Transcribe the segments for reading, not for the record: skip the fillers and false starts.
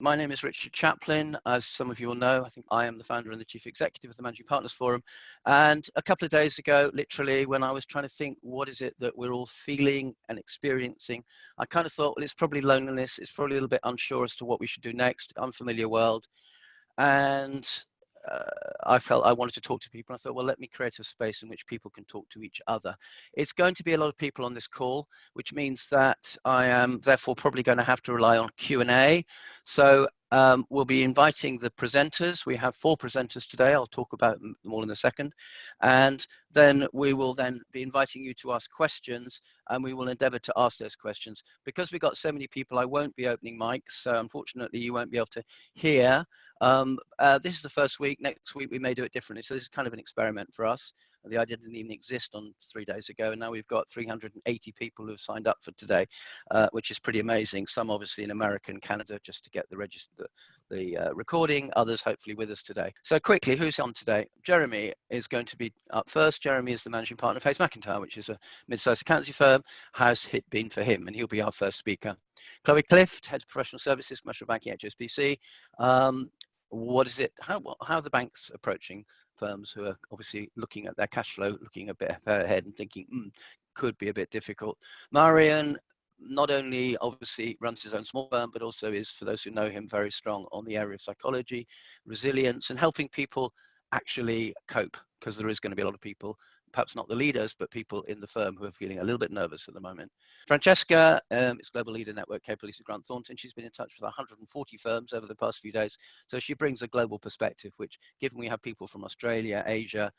My name is Richard Chaplin. As some of you will know, I think I am the founder and the chief executive of the Managing Partners Forum. And a couple of days ago, literally, when I was trying to think, what is it that we're all feeling and experiencing, I kind of thought, well, it's probably loneliness. It's probably a little bit unsure as to what we should do next, unfamiliar world. And I felt I wanted to talk to people. I thought, well, let me create a space in which people can talk to each other. It's going to be a lot of people on this call, which means that I am therefore probably going to have to rely on Q&A. So we'll be inviting the presenters. We have 4 presenters today. I'll talk about them all in a second. And then we will then be inviting you to ask questions, and we will endeavor to ask those questions. Because we've got so many people, I won't be opening mics, so unfortunately you won't be able to hear. This is the first week. Next week we may do it differently. So this is kind of an experiment for us. The idea didn't even exist on 3 days ago, and now we've got 380 people who have signed up for today, which is pretty amazing. Some obviously in America and Canada just to get the recording, others hopefully with us today. So quickly, who's on today? Jeremy is going to be up first. Jeremy is the managing partner of Hayes McIntyre, which is a mid-sized accountancy firm. How's it been for him? And he'll be our first speaker. Chloe Clift, head of professional services, commercial banking, HSBC. What is it? How are the banks approaching firms who are obviously looking at their cash flow, looking a bit ahead and thinking, could be a bit difficult? Meirion not only obviously runs his own small firm, but also is, for those who know him, very strong on the area of psychology, resilience, and helping people actually cope, because there is going to be a lot of people, perhaps not the leaders, but people in the firm who are feeling a little bit nervous at the moment. Francesca is Global Leader Network capabilities at Grant Thornton. She's been in touch with 140 firms over the past few days. So she brings a global perspective, which, given we have people from Australia, Asia,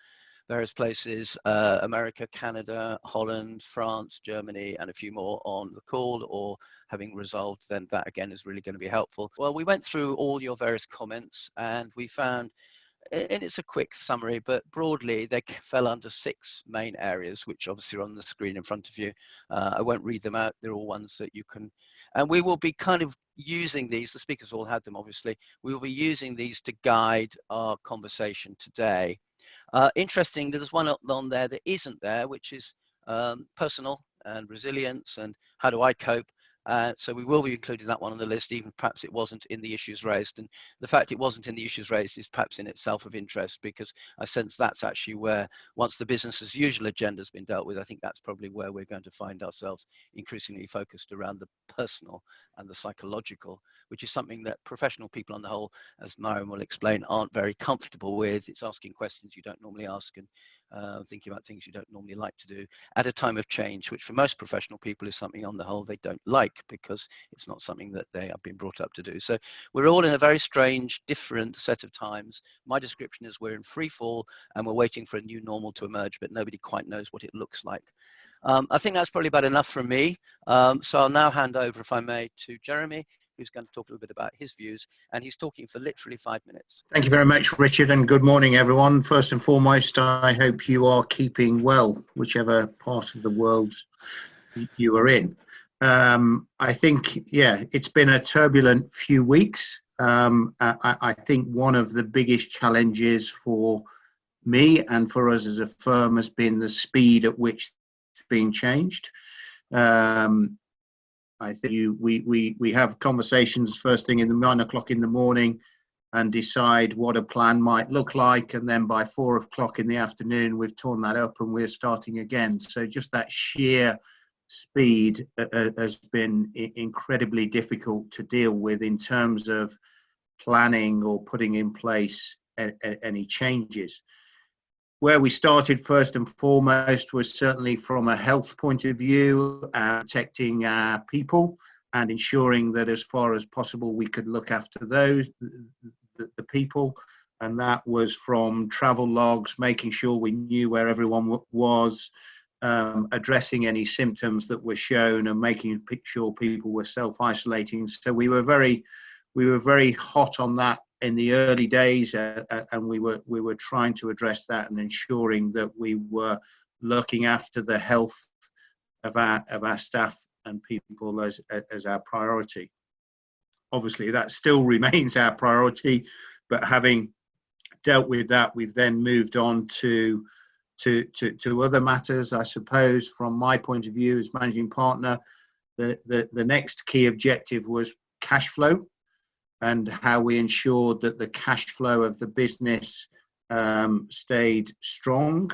various places, America, Canada, Holland, France, Germany, and a few more on the call or having resolved, then that again is really going to be helpful. Well, we went through all your various comments and we found, and it's a quick summary, but broadly they fell under 6 main areas, which obviously are on the screen in front of you. I won't read them out. They're all ones that you can, and we will be kind of using these, the speakers all had them obviously, we will be using these to guide our conversation today. Interesting, there's one on there that isn't there, which is personal and resilience and how do I cope. So we will be including that one on the list, even perhaps it wasn't in the issues raised. And the fact it wasn't in the issues raised is perhaps in itself of interest, because I sense that's actually where, once the business as usual agenda has been dealt with, I think that's probably where we're going to find ourselves increasingly focused around the personal and the psychological, which is something that professional people on the whole, as Meirion will explain, aren't very comfortable with. It's asking questions you don't normally ask and thinking about things you don't normally like to do at a time of change, which for most professional people is something on the whole they don't like, because it's not something that they have been brought up to do. So we're all in a very strange, different set of times. My description is we're in free fall and we're waiting for a new normal to emerge, but nobody quite knows what it looks like. I think that's probably about enough from me. So I'll now hand over, if I may, to Jeremy, who's going to talk a little bit about his views, and he's talking for literally 5 minutes. Thank you very much, Richard, and good morning, everyone. First and foremost, I hope you are keeping well, whichever part of the world you are in. I think, yeah, it's been a turbulent few weeks. I think one of the biggest challenges for me and for us as a firm has been the speed at which it's being changed. I think we have conversations first thing in the 9 o'clock in the morning and decide what a plan might look like, and then by 4 o'clock in the afternoon we've torn that up and we're starting again. So just that sheer speed has been incredibly difficult to deal with in terms of planning or putting in place any changes. Where we started first and foremost was certainly from a health point of view, protecting our people and ensuring that as far as possible we could look after those, the people. And that was from travel logs, making sure we knew where everyone was, addressing any symptoms that were shown and making sure people were self-isolating. So we were very hot on that in the early days, and we were trying to address that and ensuring that we were looking after the health of our staff and people as our priority. Obviously, that still remains our priority, but having dealt with that, we've then moved on to other matters. I suppose from my point of view as managing partner, the next key objective was cash flow. and how we ensured that the cash flow of the business stayed strong.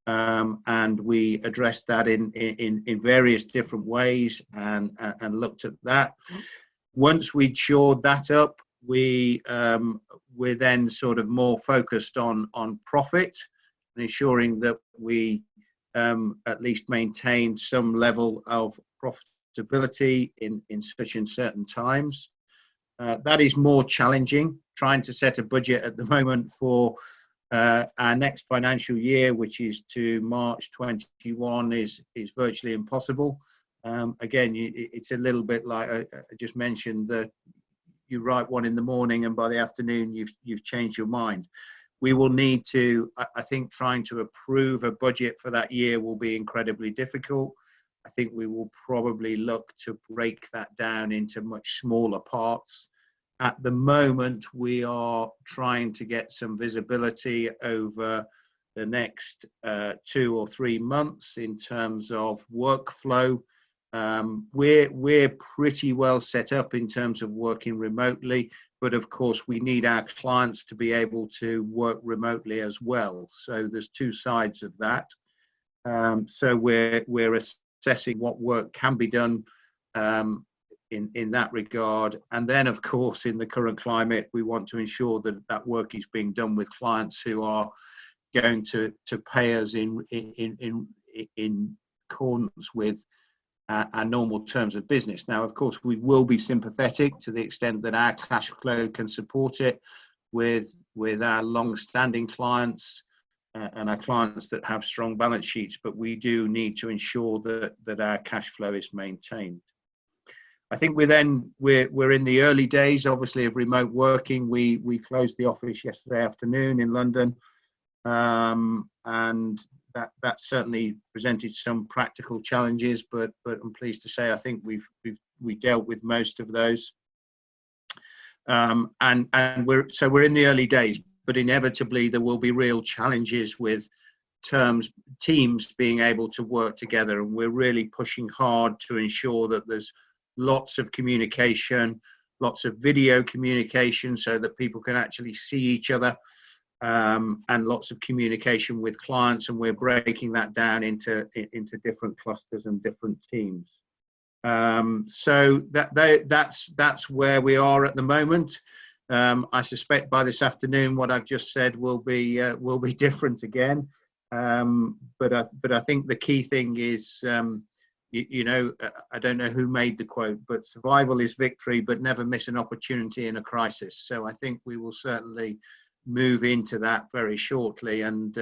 And we addressed that in various different ways and looked at that. Once we'd shored that up, we're then sort of more focused on profit and ensuring that we at least maintained some level of profitability in such uncertain times. That is more challenging. Trying to set a budget at the moment for our next financial year, which is to March 21, is virtually impossible. Again, it's a little bit like I just mentioned, that you write one in the morning and by the afternoon you've changed your mind. We will need to, I think, trying to approve a budget for that year will be incredibly difficult. I think we will probably look to break that down into much smaller parts. At the moment, we are trying to get some visibility over the next 2 or 3 months in terms of workflow. We're pretty well set up in terms of working remotely, but of course we need our clients to be able to work remotely as well. So there's two sides of that. So we're assessing what work can be done in that regard. And then of course in the current climate, we want to ensure that that work is being done with clients who are going to pay us in accordance with our normal terms of business. Now, of course, we will be sympathetic to the extent that our cash flow can support it with our long-standing clients and our clients that have strong balance sheets, but we do need to ensure that our cash flow is maintained. I think we're in the early days, obviously, of remote working. We closed the office yesterday afternoon in London, and that certainly presented some practical challenges, but I'm pleased to say I think we dealt with most of those. And we're in the early days, but inevitably there will be real challenges with teams being able to work together, and we're really pushing hard to ensure that there's lots of communication, lots of video communication so that people can actually see each other, and lots of communication with clients, and we're breaking that down into different clusters and different teams. So that's where we are at the moment. I suspect by this afternoon what I've just said will be different again. But I think the key thing is, I don't know who made the quote, but survival is victory, but never miss an opportunity in a crisis. So I think we will certainly move into that very shortly and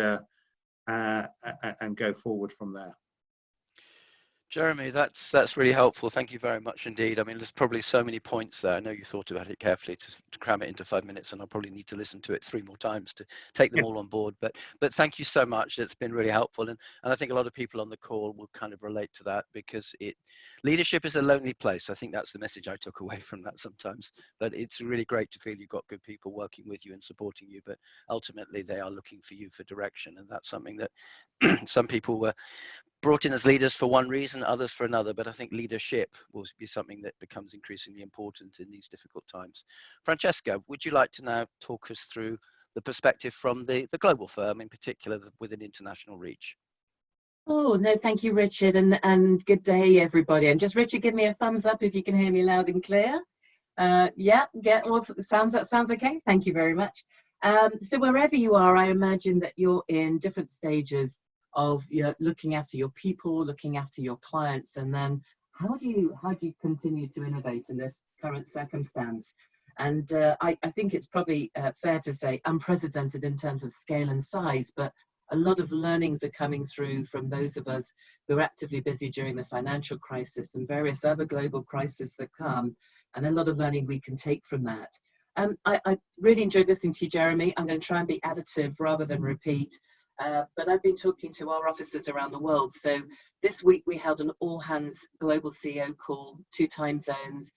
go forward from there. Jeremy, that's really helpful. Thank you very much indeed. I mean, there's probably so many points there. I know you thought about it carefully to cram it into 5 minutes, and I'll probably need to listen to it 3 more times to take them all on board. But thank you so much. It's been really helpful, and I think a lot of people on the call will kind of relate to that, because leadership is a lonely place. I think that's the message I took away from that sometimes. But it's really great to feel you've got good people working with you and supporting you. But ultimately, they are looking for you for direction, and that's something that some people were brought in as leaders for one reason, others for another, but I think leadership will be something that becomes increasingly important in these difficult times. Francesca, would you like to now talk us through the perspective from the global firm, in particular with an international reach? Oh, no, thank you, Richard, and good day, everybody. And just, Richard, give me a thumbs up if you can hear me loud and clear. Well, sounds okay. Thank you very much. So wherever you are, I imagine that you're in different stages of looking after your people, looking after your clients, and then how do you continue to innovate in this current circumstance? And I think it's probably fair to say unprecedented in terms of scale and size, but a lot of learnings are coming through from those of us who are actively busy during the financial crisis and various other global crises that come, and a lot of learning we can take from that. I really enjoyed listening to you, Jeremy. I'm going to try and be additive rather than repeat. But I've been talking to our offices around the world. So this week we held an all-hands global CEO call, 2 time zones.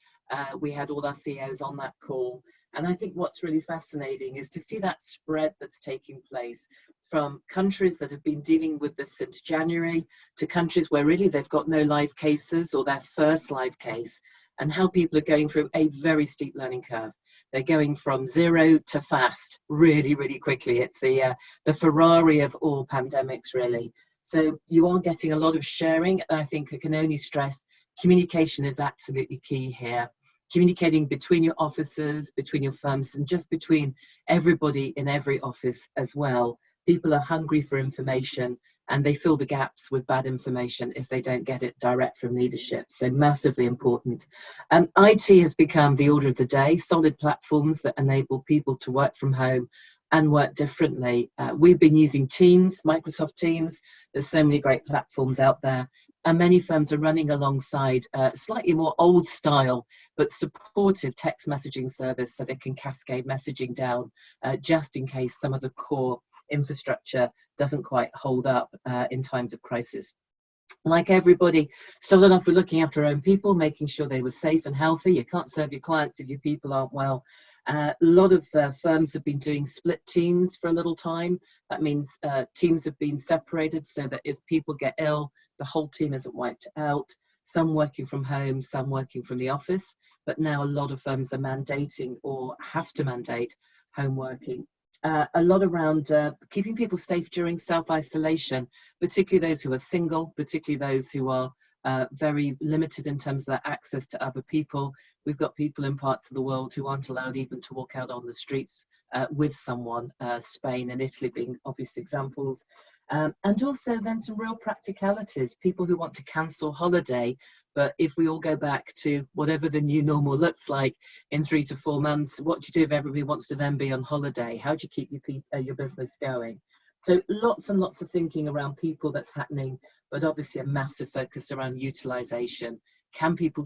We had all our CEOs on that call. And I think what's really fascinating is to see that spread that's taking place from countries that have been dealing with this since January to countries where really they've got no live cases or their first live case, and how people are going through a very steep learning curve. They're going from zero to fast really, really quickly. It's the Ferrari of all pandemics, really. So you are getting a lot of sharing. And I think I can only stress communication is absolutely key here. Communicating between your offices, between your firms, and just between everybody in every office as well. People are hungry for information, and they fill the gaps with bad information if they don't get it direct from leadership. So massively important. IT has become the order of the day, solid platforms that enable people to work from home and work differently. We've been using Teams, Microsoft Teams. There's so many great platforms out there. And many firms are running alongside slightly more old style, but supportive text messaging service so they can cascade messaging down just in case some of the core infrastructure doesn't quite hold up in times of crisis. Like everybody, started off with looking after our own people, making sure they were safe and healthy. You can't serve your clients if your people aren't well. A lot of firms have been doing split teams for a little time. That means teams have been separated so that if people get ill, the whole team isn't wiped out. Some working from home, some working from the office. But now a lot of firms are mandating or have to mandate home working. A lot around keeping people safe during self-isolation, particularly those who are single, particularly those who are very limited in terms of their access to other people. We've got people in parts of the world who aren't allowed even to walk out on the streets with someone, Spain and Italy being obvious examples. And also then some real practicalities, people who want to cancel holiday, but if we all go back to whatever the new normal looks like in 3 to 4 months, what do you do if everybody wants to then be on holiday? How do you keep your business going? So lots and lots of thinking around people that's happening, but obviously a massive focus around utilization. Can people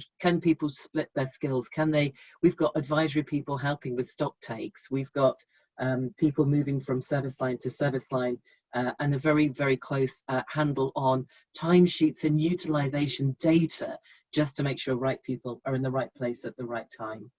split their skills? We've got advisory people helping with stock takes. We've got people moving from service line to service line and a very, very close handle on timesheets and utilization data just to make sure right people are in the right place at the right time.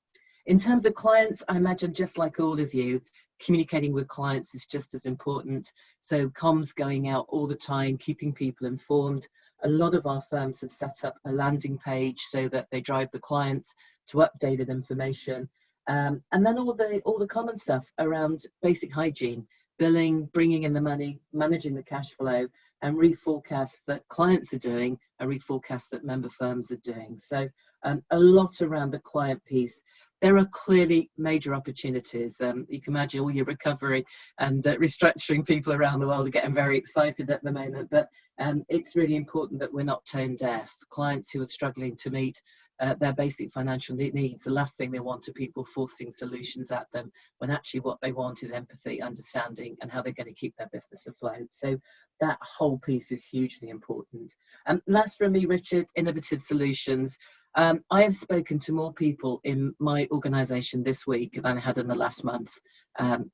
In terms of clients, I imagine just like all of you, communicating with clients is just as important. So comms going out all the time, keeping people informed. A lot of our firms have set up a landing page so that they drive the clients to updated information. And then all the common stuff around basic hygiene, billing, bringing in the money, managing the cash flow, and reforecast that clients are doing and reforecast that member firms are doing. So a lot around the client piece. There are clearly major opportunities. You can imagine all your recovery and restructuring people around the world are getting very excited at the moment, but it's really important that we're not tone deaf. Clients who are struggling to meet their basic financial needs, the last thing they want are people forcing solutions at them, when actually what they want is empathy, understanding, and how they're going to keep their business afloat. So that whole piece is hugely important. Last from me, Richard, innovative solutions. I have spoken to more people in my organisation this week than I had in the last month.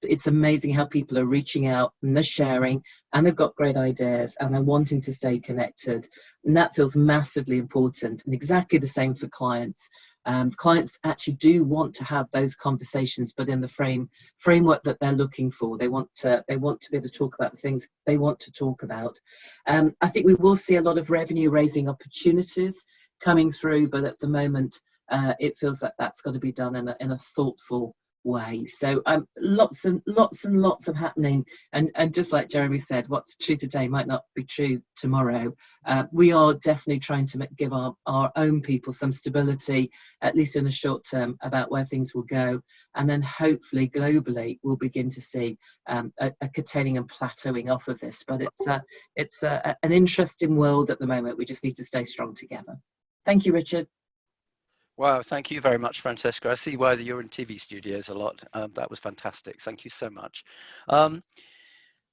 It's amazing how people are reaching out and they're sharing and they've got great ideas and they're wanting to stay connected. And that feels massively important, and exactly the same for clients. Clients actually do want to have those conversations, but in the framework that they're looking for. They want to be able to talk about the things they want to talk about. I think we will see a lot of revenue raising opportunities coming through, but at the moment it feels like that's got to be done in a thoughtful way. So lots and lots of happening, and just like Jeremy said, what's true today might not be true tomorrow. We are definitely trying to give our own people some stability, at least in the short term, about where things will go, and then hopefully globally we'll begin to see a curtailing and plateauing off of this. But it's an interesting world at the moment. We just need to stay strong together. Thank you, Richard. Wow, thank you very much, Francesca. I see why you're in TV studios a lot. That was fantastic. Thank you so much.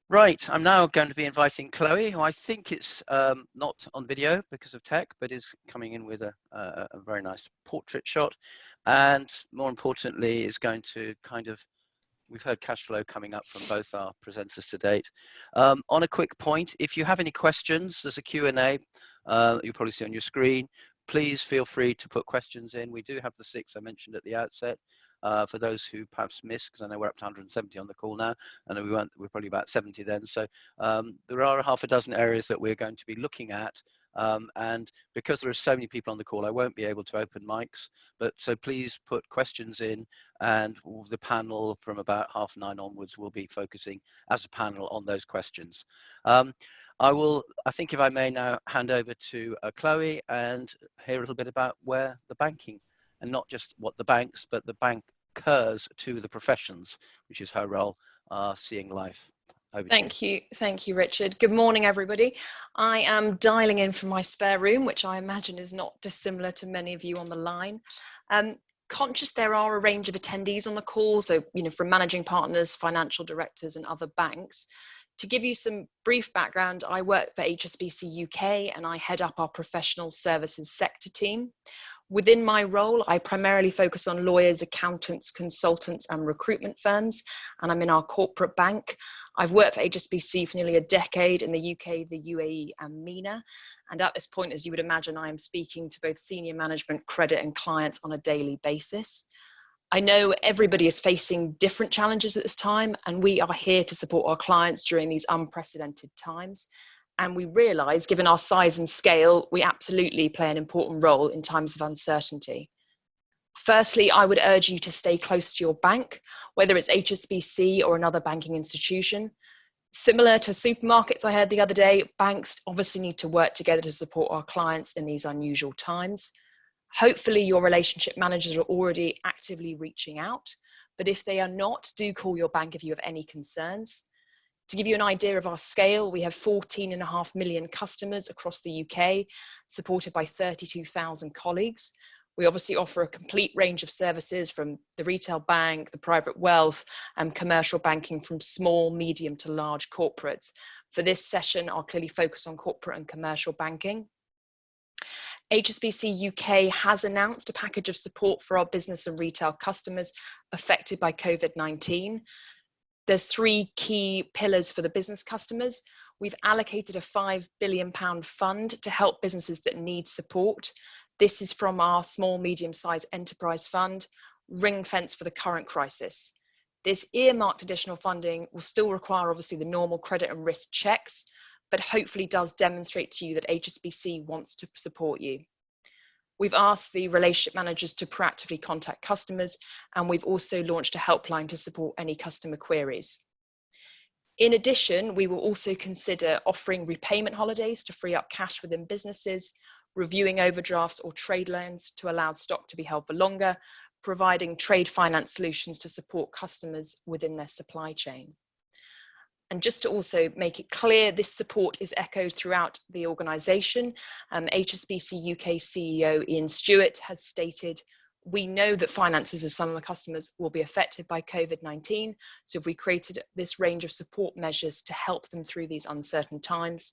Right, I'm now going to be inviting Chloe, who I think it's not on video because of tech, but is coming in with a very nice portrait shot. And more importantly, is going to we've heard cash flow coming up from both our presenters to date. On a quick point, if you have any questions, there's a Q&A you'll probably see on your screen. Please feel free to put questions in. We do have the 6 I mentioned at the outset. For those who perhaps missed, because I know we're up to 170 on the call now, and we're probably about 70 then. So there are half a dozen areas that we're going to be looking at And because there are so many people on the call, I won't be able to open mics, but so please put questions in, and the panel from about 9:30 onwards will be focusing as a panel on those questions. I think if I may now hand over to Chloe and hear a little bit about where the banking, and not just what the banks, but the bankers to the professions, which is her role, are seeing life. Over Thank you, Richard. Good morning, everybody. I am dialing in from my spare room, which I imagine is not dissimilar to many of you on the line. Conscious there are a range of attendees on the call, so from managing partners, financial directors, and other banks. To give you some brief background, I work for HSBC UK and I head up our professional services sector team. Within my role, I primarily focus on lawyers, accountants, consultants, and recruitment firms, and I'm in our corporate bank. I've worked for HSBC for nearly a decade in the UK, the UAE, and MENA. And at this point, as you would imagine, I am speaking to both senior management, credit, and clients on a daily basis. I know everybody is facing different challenges at this time, and we are here to support our clients during these unprecedented times. And we realise, given our size and scale, we absolutely play an important role in times of uncertainty. Firstly, I would urge you to stay close to your bank, whether it's HSBC or another banking institution. Similar to supermarkets I heard the other day, banks obviously need to work together to support our clients in these unusual times. Hopefully your relationship managers are already actively reaching out, but if they are not, do call your bank if you have any concerns. To give you an idea of our scale, we have 14.5 million customers across the UK, supported by 32,000 colleagues. We obviously offer a complete range of services from the retail bank, the private wealth, and commercial banking from small, medium to large corporates. For this session, I'll clearly focus on corporate and commercial banking. HSBC UK has announced a package of support for our business and retail customers affected by COVID-19. There's 3 key pillars for the business customers. We've allocated a £5 billion fund to help businesses that need support. This is from our small, medium-sized enterprise fund, ring fence for the current crisis. This earmarked additional funding will still require obviously the normal credit and risk checks, but hopefully does demonstrate to you that HSBC wants to support you. We've asked the relationship managers to proactively contact customers, and we've also launched a helpline to support any customer queries. In addition, we will also consider offering repayment holidays to free up cash within businesses, reviewing overdrafts or trade loans to allow stock to be held for longer, providing trade finance solutions to support customers within their supply chain. And just to also make it clear, this support is echoed throughout the organisation. HSBC UK CEO Ian Stewart has stated, "We know that finances of some of the customers will be affected by COVID-19, so we created this range of support measures to help them through these uncertain times.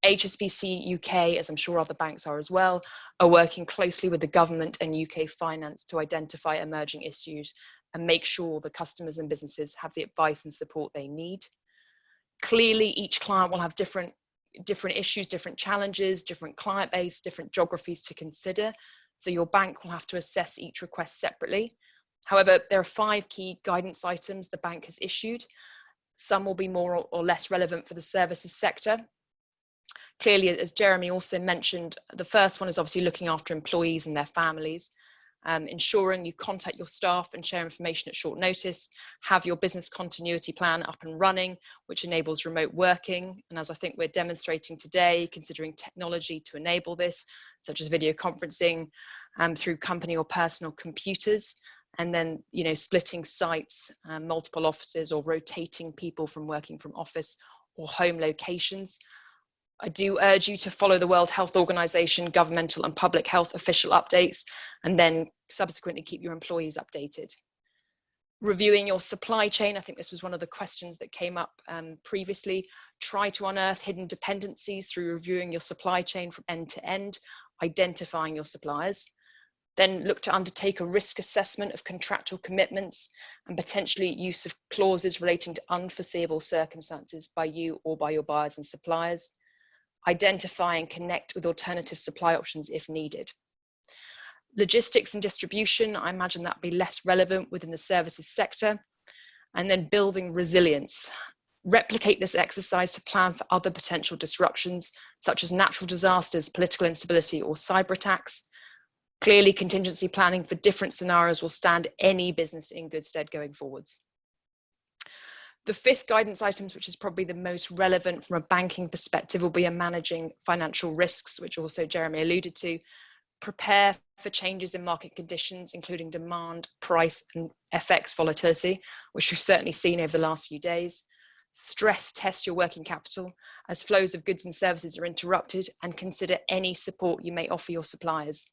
HSBC UK, as I'm sure other banks are as well, are working closely with the government and UK finance to identify emerging issues and make sure the customers and businesses have the advice and support they need. Clearly, each client will have different issues, different challenges, different client base, different geographies to consider. So your bank will have to assess each request separately. However, there are 5 key guidance items the bank has issued. Some will be more or less relevant for the services sector. Clearly, as Jeremy also mentioned, the first one is obviously looking after employees and their families. Ensuring you contact your staff and share information at short notice, have your business continuity plan up and running, which enables remote working. And as I think we're demonstrating today, considering technology to enable this, such as video conferencing through company or personal computers, and then splitting sites, multiple offices, or rotating people from working from office or home locations. I do urge you to follow the World Health Organization, governmental and public health official updates, and then subsequently keep your employees updated. Reviewing your supply chain, I think this was one of the questions that came up previously. Try to unearth hidden dependencies through reviewing your supply chain from end to end, identifying your suppliers. Then look to undertake a risk assessment of contractual commitments and potentially use of clauses relating to unforeseeable circumstances by you or by your buyers and suppliers. Identify and connect with alternative supply options if needed. Logistics and distribution, I imagine that would be less relevant within the services sector. And then building resilience. Replicate this exercise to plan for other potential disruptions, such as natural disasters, political instability, or cyber attacks. Clearly, contingency planning for different scenarios will stand any business in good stead going forwards. The fifth guidance items, which is probably the most relevant from a banking perspective, will be on managing financial risks, which also Jeremy alluded to. Prepare for changes in market conditions, including demand, price, and FX volatility, which we've certainly seen over the last few days. Stress test your working capital as flows of goods and services are interrupted, and consider any support you may offer your suppliers.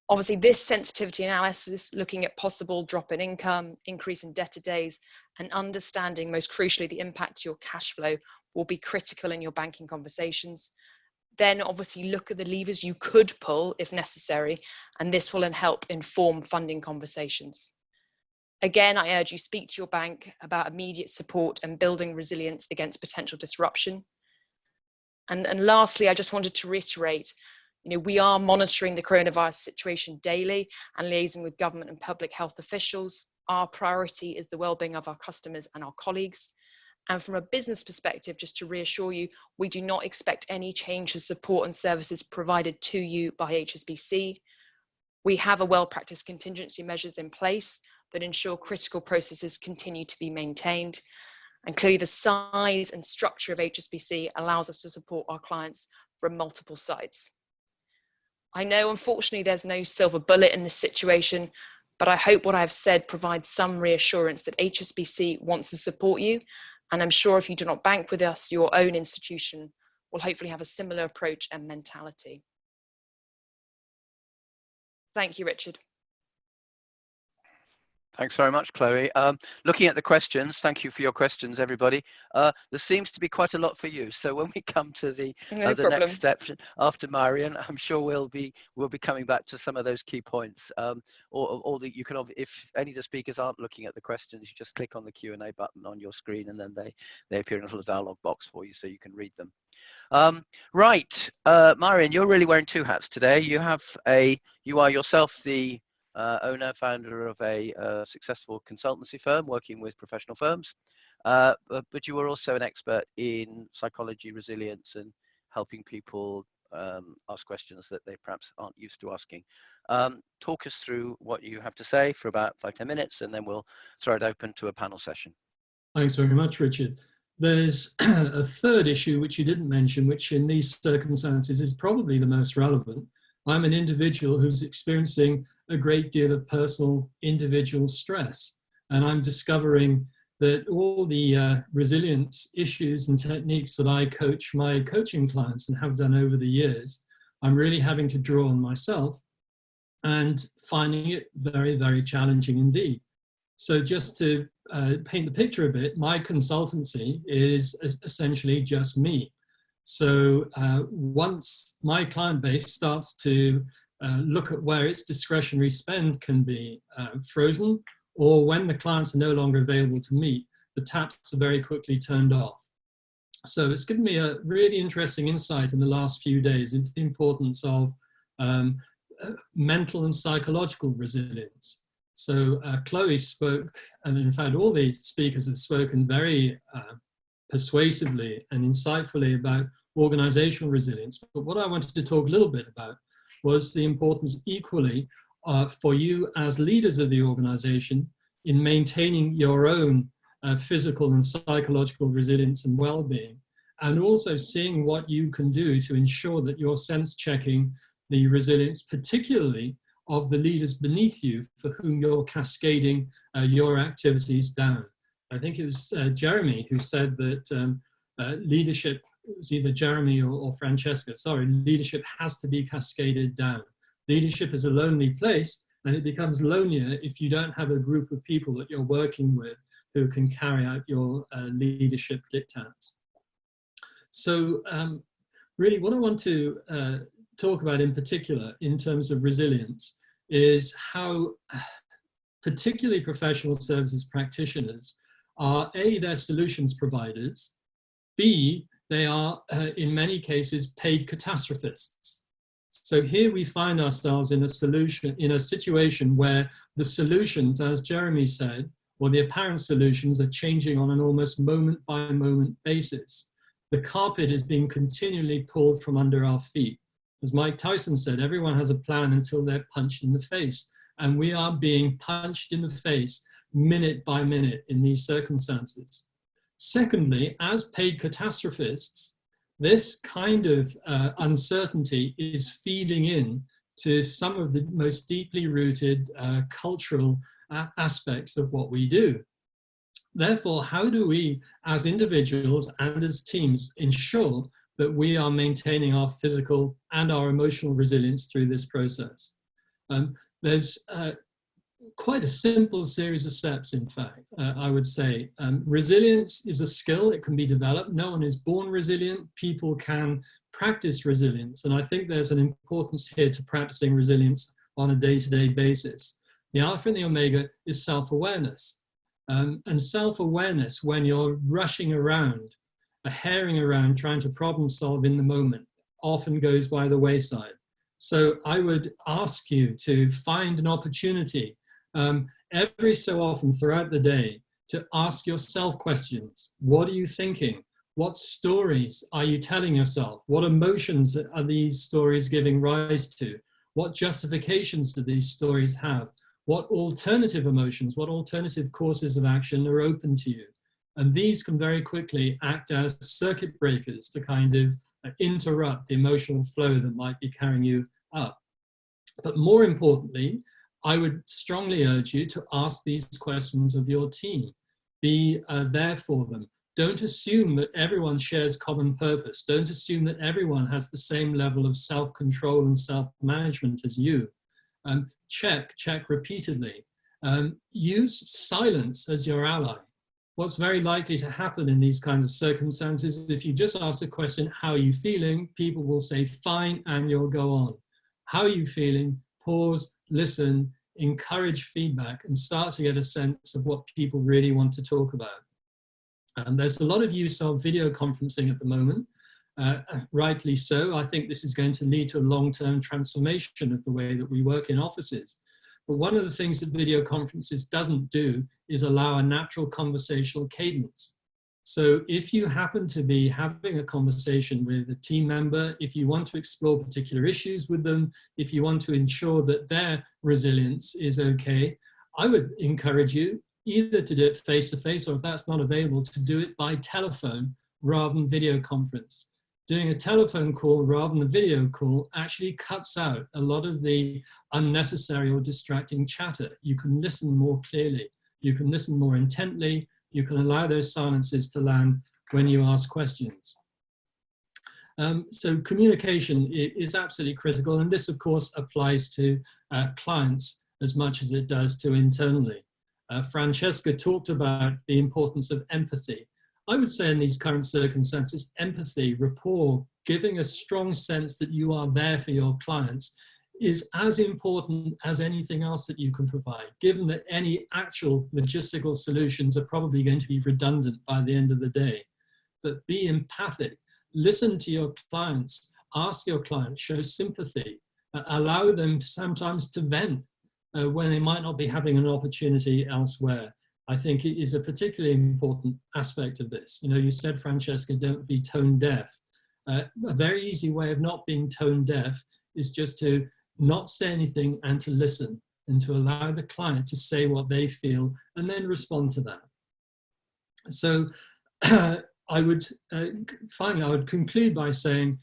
Obviously, this sensitivity analysis, looking at possible drop in income, increase in debtor days, and understanding, most crucially, the impact to your cash flow will be critical in your banking conversations. Then obviously look at the levers you could pull if necessary, and this will help inform funding conversations. Again, I urge you speak to your bank about immediate support and building resilience against potential disruption. And lastly, I just wanted to reiterate, we are monitoring the coronavirus situation daily and liaising with government and public health officials. Our priority is the well-being of our customers and our colleagues. And from a business perspective, just to reassure you, we do not expect any change to support and services provided to you by HSBC. We have a well-practiced contingency measures in place that ensure critical processes continue to be maintained. And clearly the size and structure of HSBC allows us to support our clients from multiple sides. I know, unfortunately, there's no silver bullet in this situation, but I hope what I've said provides some reassurance that HSBC wants to support you. And I'm sure if you do not bank with us, your own institution will hopefully have a similar approach and mentality. Thank you, Richard. Thanks very much, Chloe. Looking at the questions, thank you for your questions, everybody. There seems to be quite a lot for you. So when we come to the next step after Meirion, I'm sure we'll be coming back to some of those key points. Or that you can, if any of the speakers aren't looking at the questions, you just click on the Q&A button on your screen, and then they appear in a little dialog box for you, so you can read them. Right, Meirion, you're really wearing two hats today. You are yourself the owner, founder of a successful consultancy firm working with professional firms, but you are also an expert in psychology, resilience, and helping people ask questions that they perhaps aren't used to asking. Talk us through what you have to say for about 5-10 minutes, and then we'll throw it open to a panel session. Thanks very much, Richard. There's a third issue which you didn't mention, which in these circumstances is probably the most relevant. I'm an individual who's experiencing a great deal of personal individual stress, and I'm discovering that all the resilience issues and techniques that I coach my coaching clients and have done over the years, I'm really having to draw on myself and finding it very, very challenging indeed. So just to paint the picture a bit, my consultancy is essentially just me. So once my client base starts to look at where its discretionary spend can be frozen, or when the clients are no longer available to meet, the taps are very quickly turned off. So it's given me a really interesting insight in the last few days into the importance of mental and psychological resilience. So Chloe spoke, and in fact all the speakers have spoken very persuasively and insightfully about organizational resilience. But what I wanted to talk a little bit about was the importance equally for you as leaders of the organization in maintaining your own physical and psychological resilience and well-being, and also seeing what you can do to ensure that you're sense checking the resilience, particularly of the leaders beneath you for whom you're cascading your activities down. I think it was Jeremy who said that leadership, it was either Jeremy or Francesca, sorry, leadership has to be cascaded down. Leadership is a lonely place, and it becomes lonelier if you don't have a group of people that you're working with who can carry out your leadership diktats. So really what I want to talk about in particular in terms of resilience is how particularly professional services practitioners are A, they're solutions providers, B, they are in many cases paid catastrophists. So here we find ourselves in a situation where the solutions, as Jeremy said, or the apparent solutions are changing on an almost moment by moment basis. The carpet is being continually pulled from under our feet. As Mike Tyson said, everyone has a plan until they're punched in the face. And we are being punched in the face minute by minute in these circumstances. Secondly, as paid catastrophists, this kind of uncertainty is feeding in to some of the most deeply rooted cultural aspects of what we do. Therefore, how do we, as individuals and as teams, ensure that we are maintaining our physical and our emotional resilience through this process? There's quite a simple series of steps, in fact, I would say. Resilience is a skill, it can be developed. No one is born resilient, people can practice resilience. And I think there's an importance here to practicing resilience on a day-to-day basis. The alpha and the omega is self-awareness. And self-awareness, when you're rushing around, herring around, trying to problem solve in the moment, often goes by the wayside. So I would ask you to find an opportunity every so often throughout the day to ask yourself questions. What are you thinking? What stories are you telling yourself? What emotions are these stories giving rise to? What justifications do these stories have? What alternative emotions, what alternative courses of action are open to you? And these can very quickly act as circuit breakers to kind of interrupt the emotional flow that might be carrying you up. But more importantly, I would strongly urge you to ask these questions of your team. Be there for them. Don't assume that everyone shares common purpose. Don't assume that everyone has the same level of self-control and self-management as you. Check repeatedly. Use silence as your ally. What's very likely to happen in these kinds of circumstances, if you just ask the question, how are you feeling? People will say, fine, and you'll go on. How are you feeling? Pause, listen, encourage feedback, and start to get a sense of what people really want to talk about. And there's a lot of use of video conferencing at the moment, rightly so. I think this is going to lead to a long-term transformation of the way that we work in offices. But one of the things that video conferences doesn't do is allow a natural conversational cadence. So if you happen to be having a conversation with a team member, if you want to explore particular issues with them, if you want to ensure that their resilience is okay, I would encourage you either to do it face-to-face, or if that's not available, to do it by telephone rather than video conference. Doing a telephone call rather than a video call actually cuts out a lot of the unnecessary or distracting chatter. You can listen more clearly, you can listen more intently, you can allow those silences to land when you ask questions. So communication is absolutely critical, and this of course applies to clients as much as it does to internally. Francesca talked about the importance of empathy. I would say in these current circumstances, empathy, rapport, giving a strong sense that you are there for your clients is as important as anything else that you can provide, given that any actual logistical solutions are probably going to be redundant by the end of the day. But be empathic, listen to your clients, ask your clients, show sympathy, allow them sometimes to vent when they might not be having an opportunity elsewhere. I think it is a particularly important aspect of this. You know, you said, Francesca, don't be tone deaf. A very easy way of not being tone deaf is just to not say anything and to listen, and to allow the client to say what they feel and then respond to that. So I would, finally, I would conclude by saying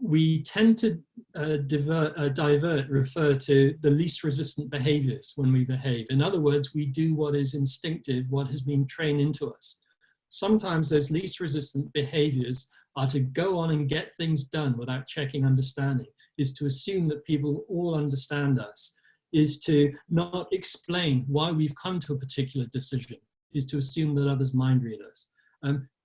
we tend to refer to the least resistant behaviors when we behave. In other words, we do what is instinctive, what has been trained into us. Sometimes those least resistant behaviors are to go on and get things done without checking understanding, is to assume that people all understand us, is to not explain why we've come to a particular decision, is to assume that others mind read us.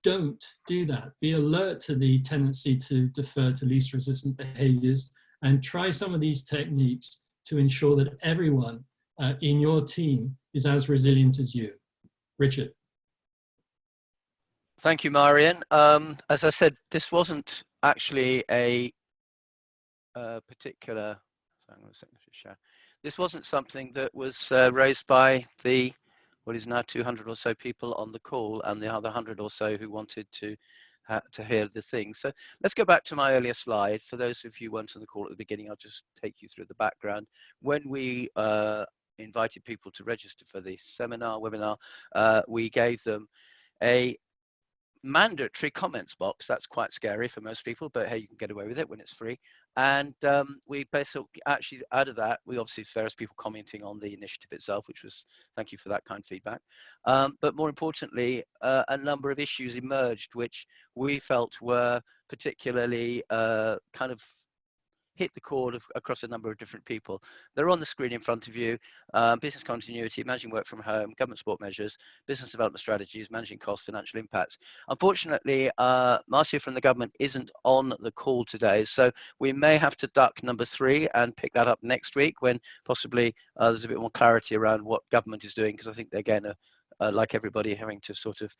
Don't do that. Be alert to the tendency to defer to least resistant behaviors, and try some of these techniques to ensure that everyone in your team is as resilient as you. Richard. Thank you, Meirion. As I said, this wasn't actually a particular, hang on a second, share. This wasn't something that was raised by the what is now 200 or so people on the call, and the other 100 or so who wanted to hear the thing. So let's go back to my earlier slide. For those of you who weren't on the call at the beginning, I'll just take you through the background. When we invited people to register for the webinar, we gave them a mandatory comments box. That's quite scary for most people, but hey, you can get away with it when it's free. And we basically, actually, out of that, we obviously various people commenting on the initiative itself, which was, thank you for that kind feedback. But more importantly, a number of issues emerged which we felt were particularly kind of hit the chord across a number of different people. They're on the screen in front of you. Business continuity, managing work from home, government support measures, business development strategies, managing costs, financial impacts. Unfortunately, Marcia from the government isn't on the call today, so we may have to duck number 3 and pick that up next week when possibly there's a bit more clarity around what government is doing, because I think they're again, like everybody, having to sort of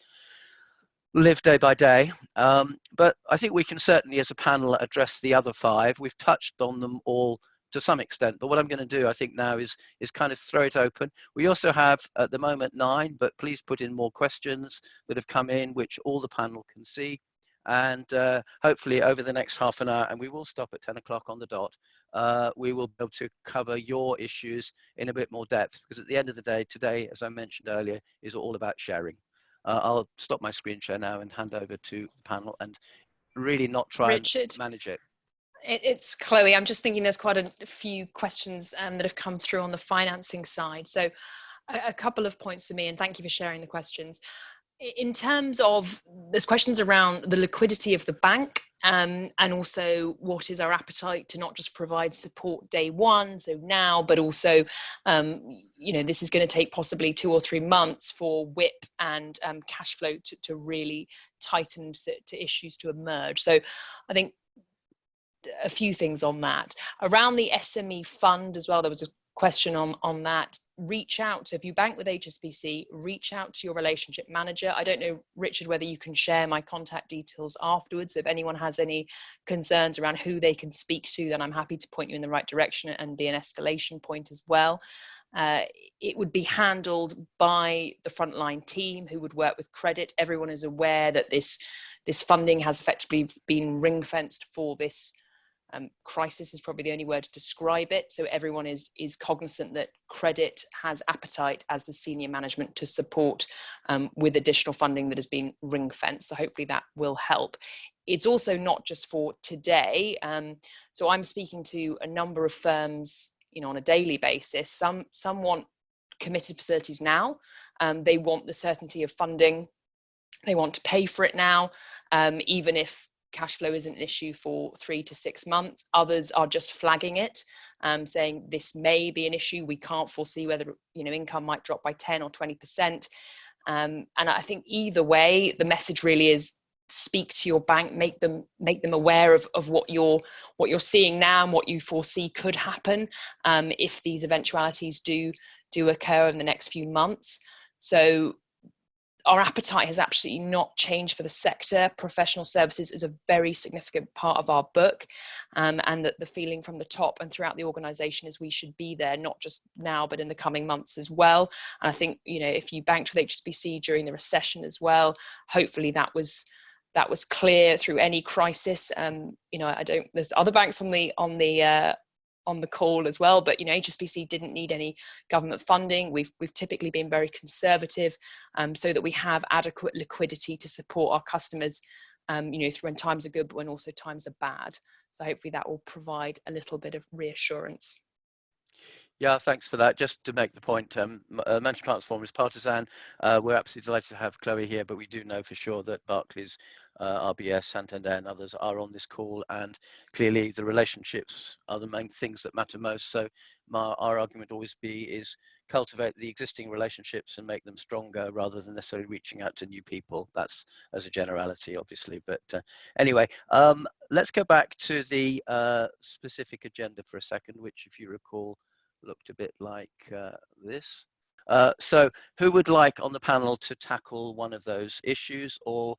live day by day. But I think we can certainly as a panel address the other 5. We've touched on them all to some extent, but what I'm going to do I think now is kind of throw it open. We also have at the moment 9, but please put in more questions that have come in which all the panel can see, and hopefully over the next half an hour, and we will stop at 10 o'clock on the dot, we will be able to cover your issues in a bit more depth, because at the end of the day today, as I mentioned earlier, is all about sharing. I'll stop my screen share now and hand over to the panel and really not try Richard, and manage it. It's Chloe. I'm just thinking there's quite a few questions that have come through on the financing side. So a couple of points for me, and thank you for sharing the questions. In terms of, there's questions around the liquidity of the bank, and also what is our appetite to not just provide support day one, so now, but also, you know, this is going to take possibly 2 or 3 months for WIP and cash flow to really tighten to issues to emerge. So I think a few things on that. Around the SME fund as well, there was a question on that. Reach out. So if you bank with HSBC, reach out to your relationship manager. I don't know, Richard, whether you can share my contact details afterwards. So if anyone has any concerns around who they can speak to, then I'm happy to point you in the right direction and be an escalation point as well. It would be handled by the frontline team who would work with credit. Everyone is aware that this funding has effectively been ring-fenced for this crisis is probably the only word to describe it. So everyone is cognizant that credit has appetite, as does senior management, to support with additional funding that has been ring fenced. So hopefully that will help. It's also not just for today. So I'm speaking to a number of firms, you know, on a daily basis. Some want committed facilities now. They want the certainty of funding. They want to pay for it now, even if cash flow isn't an issue for 3 to 6 months. Others are just flagging it, saying this may be an issue. We can't foresee whether, you know, income might drop by 10 or 20%. And I think either way, the message really is speak to your bank, make them aware of what you're seeing now and what you foresee could happen if these eventualities do occur in the next few months. So our appetite has absolutely not changed for the sector. Professional services is a very significant part of our book, and that the feeling from the top and throughout the organisation is we should be there, not just now, but in the coming months as well. And I think, you know, if you banked with HSBC during the recession as well, hopefully that was clear through any crisis. You know, there's other banks on the call as well, but you know, HSBC didn't need any government funding. We've typically been very conservative, so that we have adequate liquidity to support our customers, you know, through when times are good, but when also times are bad. So hopefully that will provide a little bit of reassurance. Yeah, thanks for that. Just to make the point, Managing Partners Forum is partisan. We're absolutely delighted to have Chloe here, but we do know for sure that Barclays, RBS, Santander and others are on this call, and clearly the relationships are the main things that matter most. So our argument always is cultivate the existing relationships and make them stronger rather than necessarily reaching out to new people. That's as a generality, obviously. But anyway, let's go back to the specific agenda for a second, which, if you recall, looked a bit like this. So who would like on the panel to tackle one of those issues, or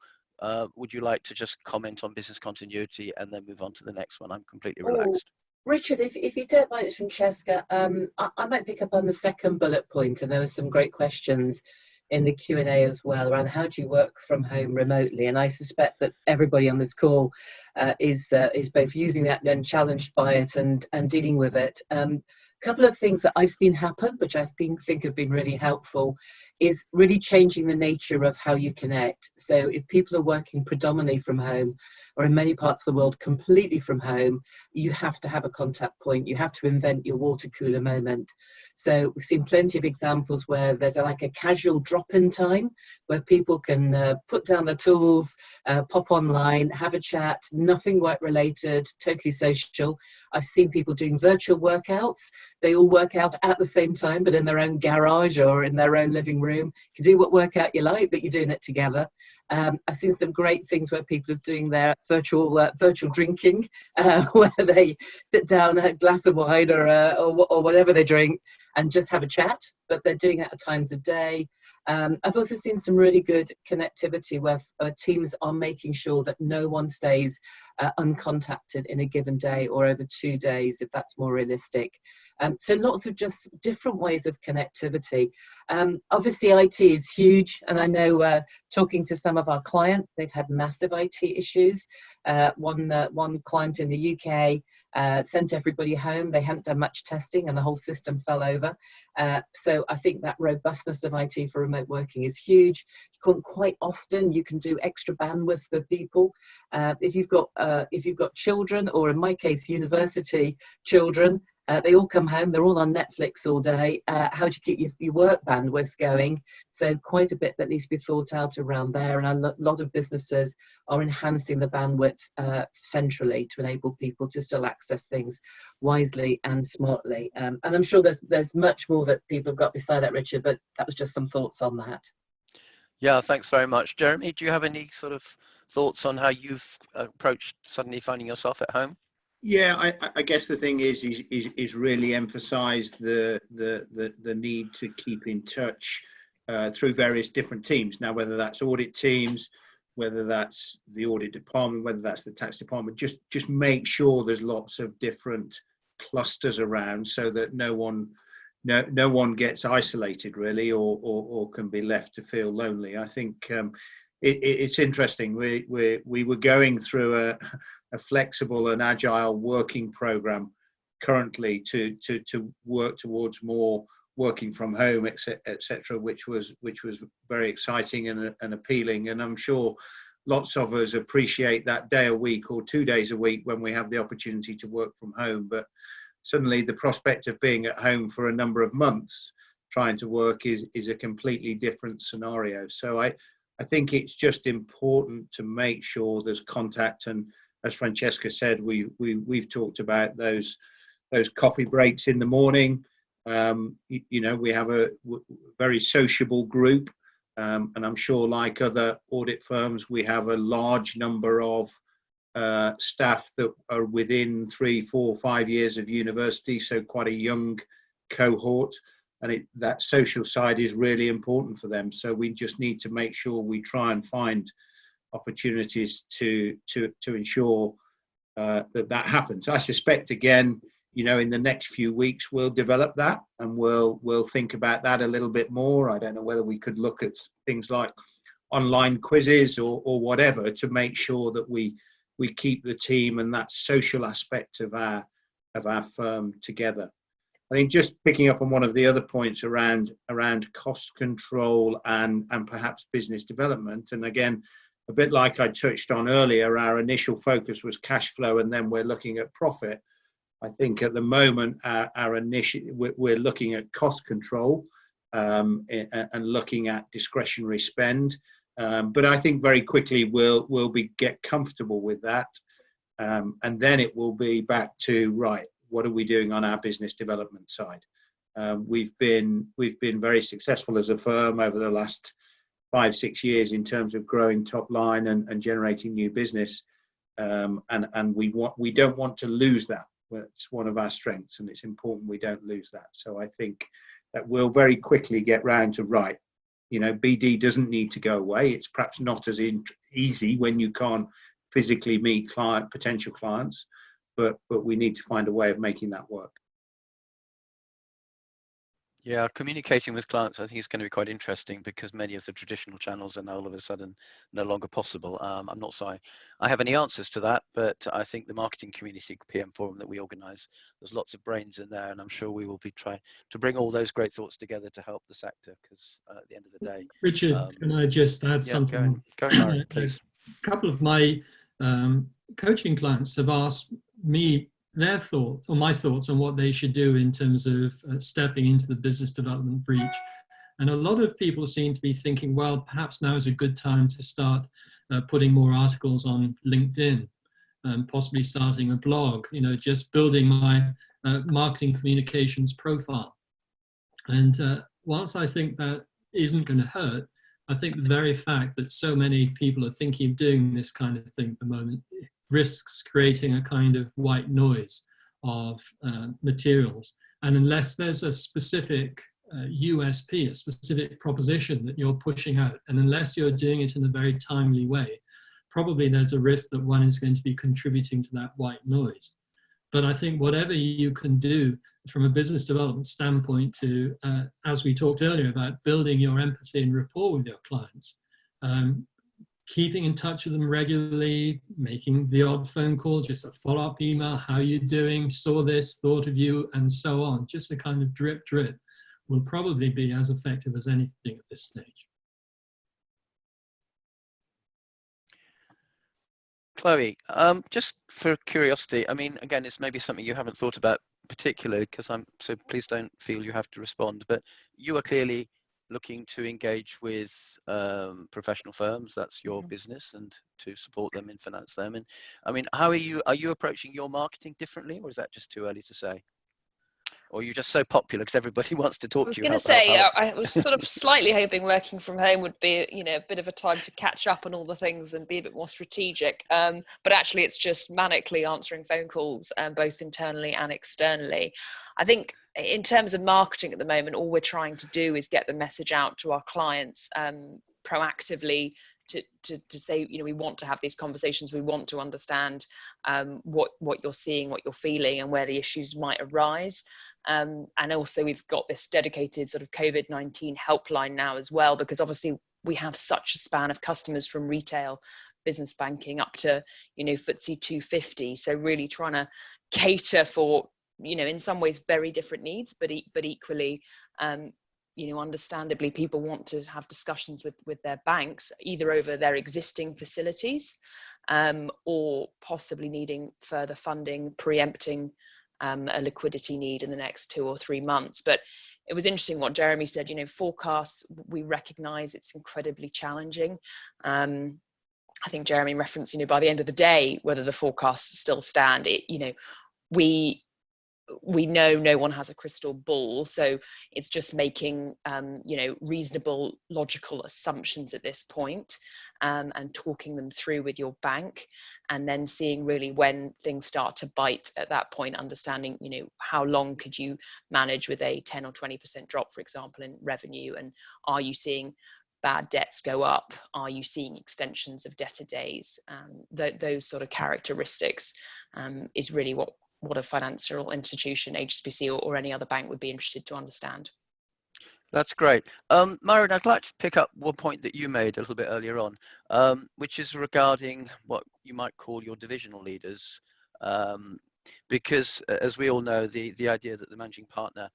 would you like to just comment on business continuity and then move on to the next one? I'm completely relaxed. Richard, if you don't mind, it's Francesca. I might pick up on the second bullet point, and there were some great questions in the Q&A as well around how do you work from home remotely, and I suspect that everybody on this call is both using that and challenged by it and dealing with it. Couple of things that I've seen happen, which think have been really helpful, is really changing the nature of how you connect. So if people are working predominantly from home, or in many parts of the world completely from home, you have to have a contact point. You have to invent your water cooler moment. So we've seen plenty of examples where there's like a casual drop-in time where people can put down their tools, pop online, have a chat, nothing work related, totally social. I've seen people doing virtual workouts. They all work out at the same time, but in their own garage or in their own living room. You can do what workout you like, but you're doing it together. I've seen some great things where people are doing their virtual drinking, where they sit down, a glass of wine or whatever they drink, and just have a chat. But they're doing it at times of day. I've also seen some really good connectivity where teams are making sure that no one stays uncontacted in a given day or over 2 days, if that's more realistic. So lots of just different ways of connectivity. Obviously IT is huge, and I know talking to some of our clients, they've had massive IT issues. One client in the UK sent everybody home. They hadn't done much testing and the whole system fell over. So I think that robustness of IT for remote working is huge. Quite often you can do extra bandwidth for people. If you've got children, or in my case university children, they all come home, they're all on Netflix all day. How do you keep your work bandwidth going? So quite a bit that needs to be thought out around there, and a lot of businesses are enhancing the bandwidth centrally to enable people to still access things wisely and smartly. And I'm sure there's much more that people have got beside that, Richard, but that was just some thoughts on that. Yeah, thanks very much. Jeremy, do you have any sort of thoughts on how you've approached suddenly finding yourself at home? Yeah, I guess the thing is really emphasise the need to keep in touch through various different teams. Now, whether that's audit teams, whether that's the audit department, whether that's the tax department, just make sure there's lots of different clusters around so that no one gets isolated really, or can be left to feel lonely. I think it's interesting. We were going through a flexible and agile working program currently to work towards more working from home, etc., which was very exciting and appealing. And I'm sure lots of us appreciate that day a week or 2 days a week when we have the opportunity to work from home. But suddenly the prospect of being at home for a number of months trying to work is a completely different scenario. So I think it's just important to make sure there's contact, and as Francesca said, we've talked about those coffee breaks in the morning. We have a very sociable group, and I'm sure, like other audit firms, we have a large number of staff that are within 3, 4, 5 years of university, so quite a young cohort, and that social side is really important for them. So we just need to make sure we try and find opportunities to ensure that happens. I suspect, again, in the next few weeks we'll develop that, and we'll think about that a little bit more. I don't know whether we could look at things like online quizzes or whatever to make sure that we keep the team and that social aspect of our firm together. I think just picking up on one of the other points around cost control and perhaps business development, and again, a bit like I touched on earlier, our initial focus was cash flow, and then we're looking at profit. I think at the moment we're looking at cost control and looking at discretionary spend. But I think very quickly we'll get comfortable with that, and then it will be back to, right, what are we doing on our business development side? We've been very successful as a firm over the last 5-6 years in terms of growing top line and generating new business, and we don't want to lose that. It's one of our strengths, and it's important we don't lose that. So I think that we'll very quickly get round to, right, BD doesn't need to go away. It's perhaps not as easy when you can't physically meet potential clients, but we need to find a way of making that work. Yeah, communicating with clients, I think, is going to be quite interesting because many of the traditional channels are now all of a sudden no longer possible. I'm not saying I have any answers to that, but I think the marketing community PM forum that we organise, there's lots of brains in there, and I'm sure we will be trying to bring all those great thoughts together to help the sector. Because at the end of the day, Richard, can I just add something? Go on, Meirion, please. A couple of my coaching clients have asked me their thoughts, or my thoughts, on what they should do in terms of stepping into the business development breach. And a lot of people seem to be thinking, well, perhaps now is a good time to start putting more articles on LinkedIn, possibly starting a blog, just building my marketing communications profile. And whilst I think that isn't going to hurt, I think the very fact that so many people are thinking of doing this kind of thing at the moment risks creating a kind of white noise of materials. And unless there's a specific USP, a specific proposition that you're pushing out, and unless you're doing it in a very timely way, probably there's a risk that one is going to be contributing to that white noise. But I think whatever you can do from a business development standpoint to, as we talked earlier about building your empathy and rapport with your clients, keeping in touch with them regularly, making the odd phone call, just a follow-up email, how you doing, saw this, thought of you, and so on. Just a kind of drip will probably be as effective as anything at this stage. Chloe, just for curiosity, I mean, again, it's maybe something you haven't thought about particularly, so please don't feel you have to respond, but you are clearly looking to engage with professional firms. That's your business, and to support them and finance them. And I mean, how are you approaching your marketing differently, or is that just too early to say? Or are you just so popular because everybody wants to talk to you? I was going to say, I was sort of slightly hoping working from home would be, a bit of a time to catch up on all the things and be a bit more strategic. But actually, it's just manically answering phone calls, both internally and externally. I think in terms of marketing at the moment, all we're trying to do is get the message out to our clients proactively to say, we want to have these conversations. We want to understand what you're seeing, what you're feeling, and where the issues might arise. And also we've got this dedicated sort of COVID-19 helpline now as well, because obviously we have such a span of customers from retail, business banking up to, FTSE 250. So really trying to cater for, in some ways very different needs, but equally, understandably, people want to have discussions with their banks, either over their existing facilities or possibly needing further funding, preempting a liquidity need in the next 2 or 3 months. But it was interesting what Jeremy said, forecasts, we recognize it's incredibly challenging. I think Jeremy referenced, by the end of the day, whether the forecasts still stand, we know no one has a crystal ball, so it's just making reasonable, logical assumptions at this point, and talking them through with your bank, and then seeing really when things start to bite at that point, understanding how long could you manage with a 10 or 20% drop, for example, in revenue, and are you seeing bad debts go up? Are you seeing extensions of debtor days? Those sort of characteristics is really what a financial institution, HSBC or any other bank would be interested to understand. That's great. Meirion, I'd like to pick up one point that you made a little bit earlier on, which is regarding what you might call your divisional leaders. Because as we all know, the idea that the managing partner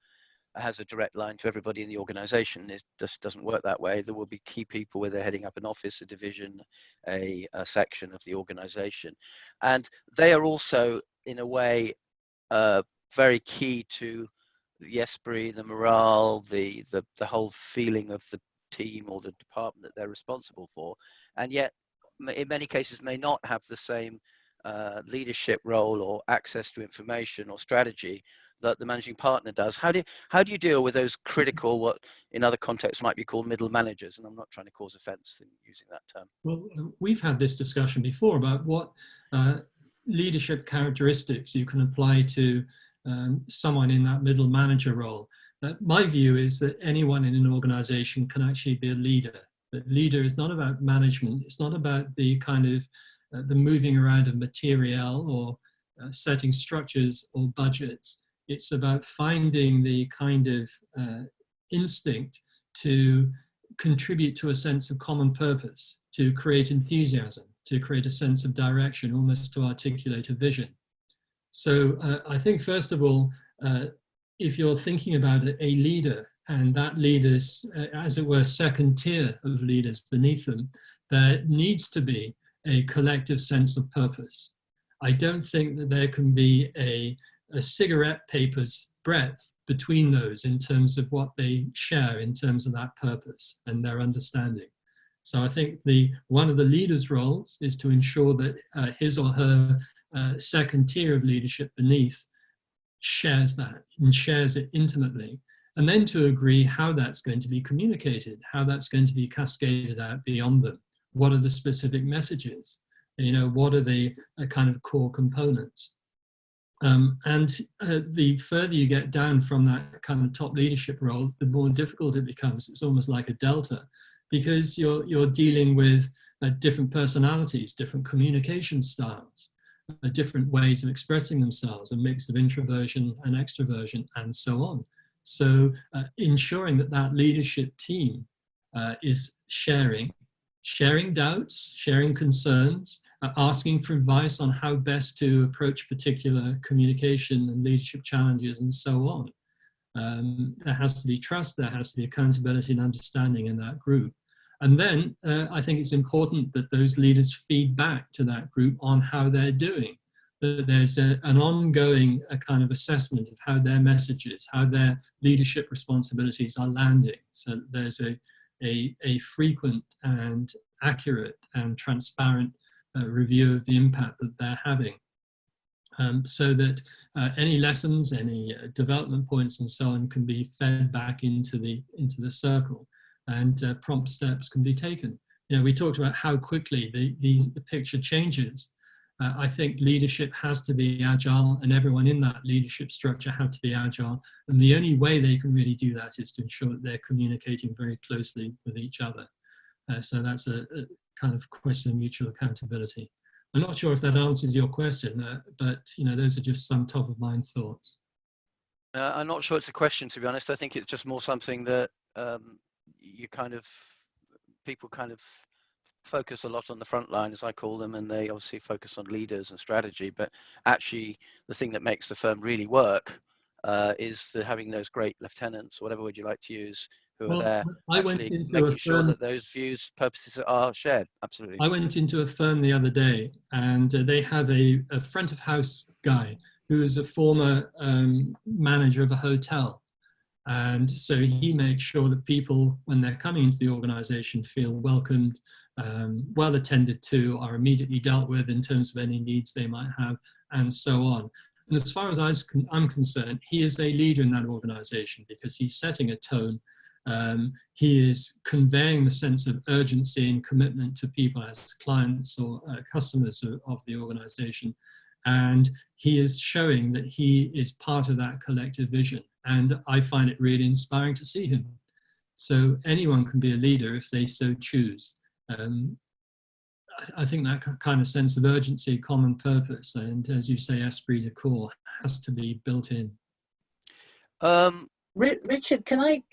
has a direct line to everybody in the organization, it just doesn't work that way. There will be key people where they're heading up an office, a division, a section of the organization. And they are also, in a way, very key to the esprit, the morale, the whole feeling of the team or the department that they're responsible for, and yet in many cases may not have the same leadership role or access to information or strategy that the managing partner does. How do you deal with those critical, what in other contexts might be called middle managers? And I'm not trying to cause offense in using that term. Well, we've had this discussion before about what leadership characteristics you can apply to someone in that middle manager role. My view is that anyone in an organization can actually be a leader. That leader is not about management. It's not about the kind of the moving around of material or setting structures or budgets. It's about finding the kind of instinct to contribute to a sense of common purpose, to create enthusiasm, to create a sense of direction, almost to articulate a vision. So I think, first of all, if you're thinking about a leader, and that leader's, as it were, second tier of leaders beneath them, there needs to be a collective sense of purpose. I don't think that there can be a cigarette paper's breadth between those in terms of what they share in terms of that purpose and their understanding. So I think one of the leader's roles is to ensure that his or her second tier of leadership beneath shares that and shares it intimately, and then to agree how that's going to be communicated, how that's going to be cascaded out beyond them. What are the specific messages? You know, what are the kind of core components? The further you get down from that kind of top leadership role, the more difficult it becomes. It's almost like a delta, because you're dealing with different personalities, different communication styles, different ways of expressing themselves, a mix of introversion and extroversion, and so on. So ensuring that that leadership team is sharing doubts, sharing concerns, asking for advice on how best to approach particular communication and leadership challenges, and so on. There has to be trust, there has to be accountability and understanding in that group. And then I think it's important that those leaders feed back to that group on how they're doing. That there's an ongoing kind of assessment of how their messages, how their leadership responsibilities are landing. So there's a frequent and accurate and transparent review of the impact that they're having, so that any lessons, any development points and so on can be fed back into the circle, and prompt steps can be taken. You know, we talked about how quickly the picture changes. I think leadership has to be agile, and everyone in that leadership structure have to be agile. And the only way they can really do that is to ensure that they're communicating very closely with each other. So that's a kind of question of mutual accountability. I'm not sure if that answers your question, but you know, those are just some top of mind thoughts. I'm not sure it's a question, to be honest. I think it's just more something that people kind of focus a lot on the front line, as I call them, and they obviously focus on leaders and strategy. But actually, the thing that makes the firm really work is having those great lieutenants, or whatever word you like to use, who are there, actually making sure that those views, purposes are shared. Absolutely. I went into a firm the other day, and they have a front of house guy who is a former manager of a hotel. And so he makes sure that people, when they're coming into the organization, feel welcomed, well attended to, are immediately dealt with in terms of any needs they might have, and so on. And as far as I'm concerned, he is a leader in that organization because he's setting a tone. He is conveying the sense of urgency and commitment to people as clients or customers of the organization. And he is showing that he is part of that collective vision. And I find it really inspiring to see him. So anyone can be a leader if they so choose. I think that kind of sense of urgency, common purpose, and as you say, esprit de corps has to be built in. Richard, can I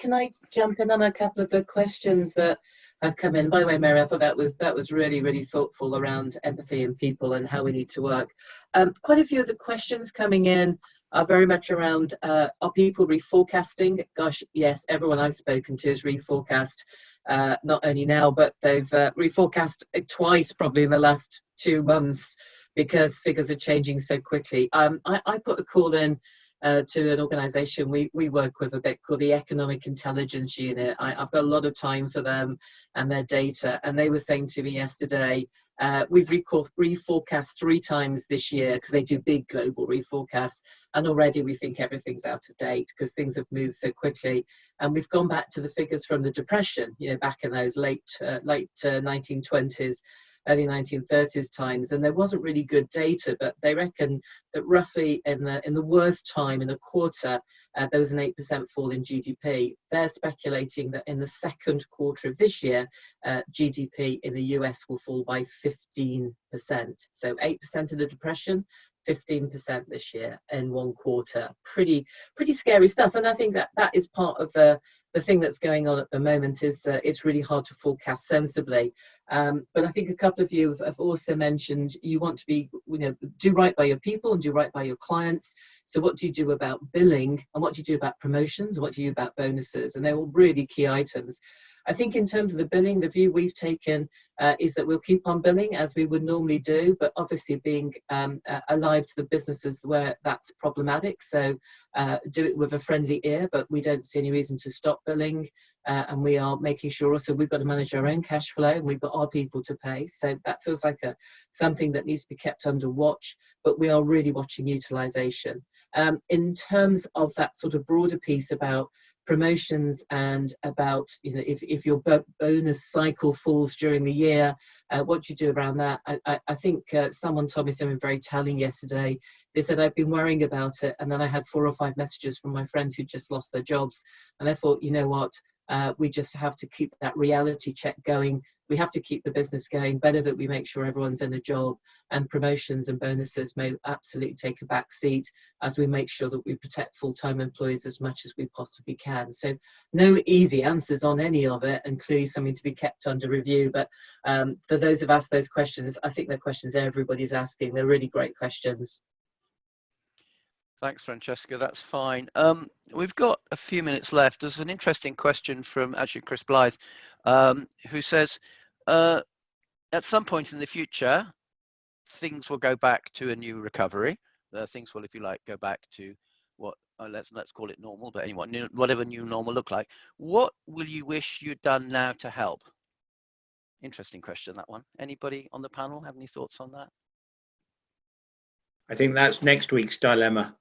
jump in on a couple of the questions that have come in? By the way, Mary, I thought that was really, really thoughtful around empathy and people and how we need to work. Quite a few of the questions coming in are very much around, are people reforecasting? Gosh, yes, everyone I've spoken to is reforecast, not only now, but they've reforecast twice probably in the last 2 months because figures are changing so quickly. I put a call in to an organisation we work with a bit called the Economic Intelligence Unit. I've got a lot of time for them and their data, and they were saying to me yesterday, we've reforecast 3 times this year because they do big global reforecasts, and already we think everything's out of date because things have moved so quickly. And we've gone back to the figures from the Depression, you know, back in those late 1920s, early 1930s times, and there wasn't really good data, but they reckon that roughly in the worst time in a quarter, there was an 8% fall in GDP. They're speculating that in the second quarter of this year, GDP in the US will fall by 15%. So 8% of the Depression, 15% this year in one quarter. Pretty scary stuff. And I think that is part of the thing that's going on at the moment, is that it's really hard to forecast sensibly. But I think a couple of you have also mentioned you want to be, do right by your people and do right by your clients. So what do you do about billing, and what do you do about promotions, and what do you do about bonuses? And they're all really key items. I think in terms of the billing, the view we've taken is that we'll keep on billing as we would normally do, but obviously being alive to the businesses where that's problematic. So do it with a friendly ear, but we don't see any reason to stop billing. And we are making sure also we've got to manage our own cash flow, and we've got our people to pay. So that feels like something that needs to be kept under watch, but we are really watching utilization. In terms of that sort of broader piece about promotions and about, if your bonus cycle falls during the year, what do you do around that? I think someone told me something very telling yesterday. They said, I've been worrying about it, and then I had 4 or 5 messages from my friends who just lost their jobs, and I thought, you know what, we just have to keep that reality check going. We have to keep the business going. Better that we make sure everyone's in a job, and promotions and bonuses may absolutely take a back seat as we make sure that we protect full-time employees as much as we possibly can. So no easy answers on any of it, and clearly something to be kept under review. But for those who've asked those questions, I think they're questions everybody's asking. They're really great questions. Thanks, Francesca. That's fine. We've got a few minutes left. There's an interesting question from actually Chris Blythe, who says, at some point in the future, things will go back to a new recovery. Things will, if you like, go back to what let's call it normal. But anyway, whatever new normal look like. What will you wish you'd done now to help? Interesting question, that one. Anybody on the panel have any thoughts on that? I think that's next week's dilemma.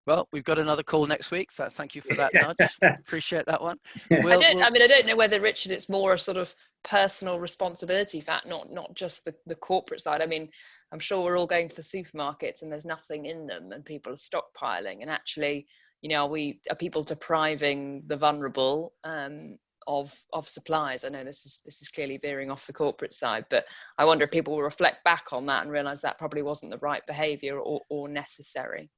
Well, we've got another call next week, so thank you for that nudge. Appreciate that one. I don't know whether, Richard, it's more a sort of personal responsibility fact, not just the corporate side. I mean, I'm sure we're all going to the supermarkets and there's nothing in them, and people are stockpiling, and actually, are people depriving the vulnerable of supplies? I know this is clearly veering off the corporate side, but I wonder if people will reflect back on that and realize that probably wasn't the right behavior or necessary.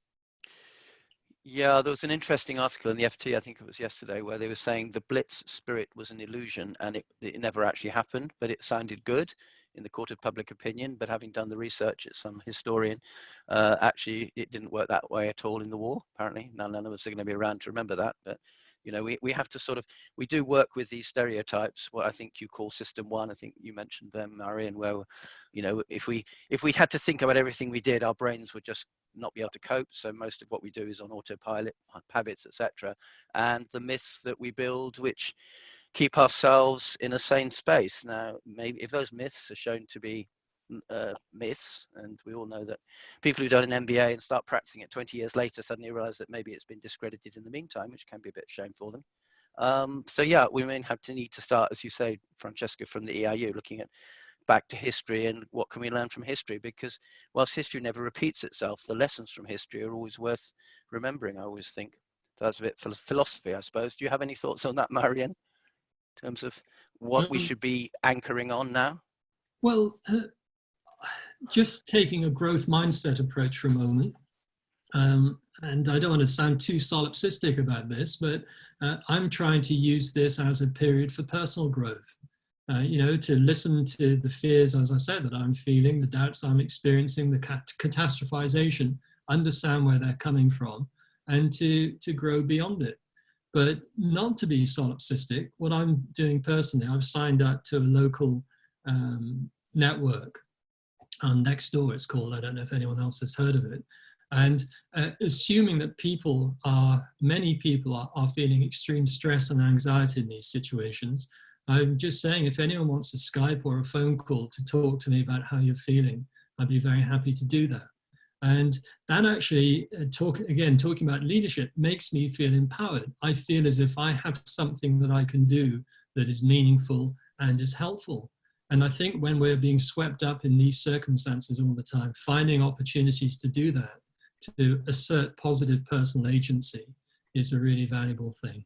Yeah, there was an interesting article in the FT, I think it was yesterday, where they were saying the Blitz spirit was an illusion, and it never actually happened, but it sounded good in the court of public opinion. But having done the research as some historian, actually it didn't work that way at all in the war. Apparently none of us are going to be around to remember that. But we have to we do work with these stereotypes, what I think you call system one. I think you mentioned them, Meirion, where if we had to think about everything we did, our brains would just not be able to cope. So most of what we do is on autopilot, habits, etc. And the myths that we build, which keep ourselves in a sane space. Now, maybe if those myths are shown to be myths, and we all know that people who've done an MBA and start practicing it 20 years later suddenly realize that maybe it's been discredited in the meantime, which can be a bit shame for them. So yeah, we may need to start, as you say, Francesca, from the EIU, looking at back to history and what can we learn from history, because whilst history never repeats itself, the lessons from history are always worth remembering, I always think. So that's a bit philosophy, I suppose. Do you have any thoughts on that, Meirion, in terms of what we should be anchoring on now? Well, just taking a growth mindset approach for a moment, and I don't want to sound too solipsistic about this, but I'm trying to use this as a period for personal growth. To listen to the fears, as I said, that I'm feeling, the doubts I'm experiencing, the catastrophization, understand where they're coming from, and to grow beyond it. But not to be solipsistic, what I'm doing personally, I've signed up to a local network, Nextdoor it's called, I don't know if anyone else has heard of it, and assuming that many people are feeling extreme stress and anxiety in these situations, I'm just saying, if anyone wants a Skype or a phone call to talk to me about how you're feeling, I'd be very happy to do that. And that actually, talking about leadership, makes me feel empowered. I feel as if I have something that I can do that is meaningful and is helpful. And I think when we're being swept up in these circumstances all the time, finding opportunities to do that, to assert positive personal agency, is a really valuable thing.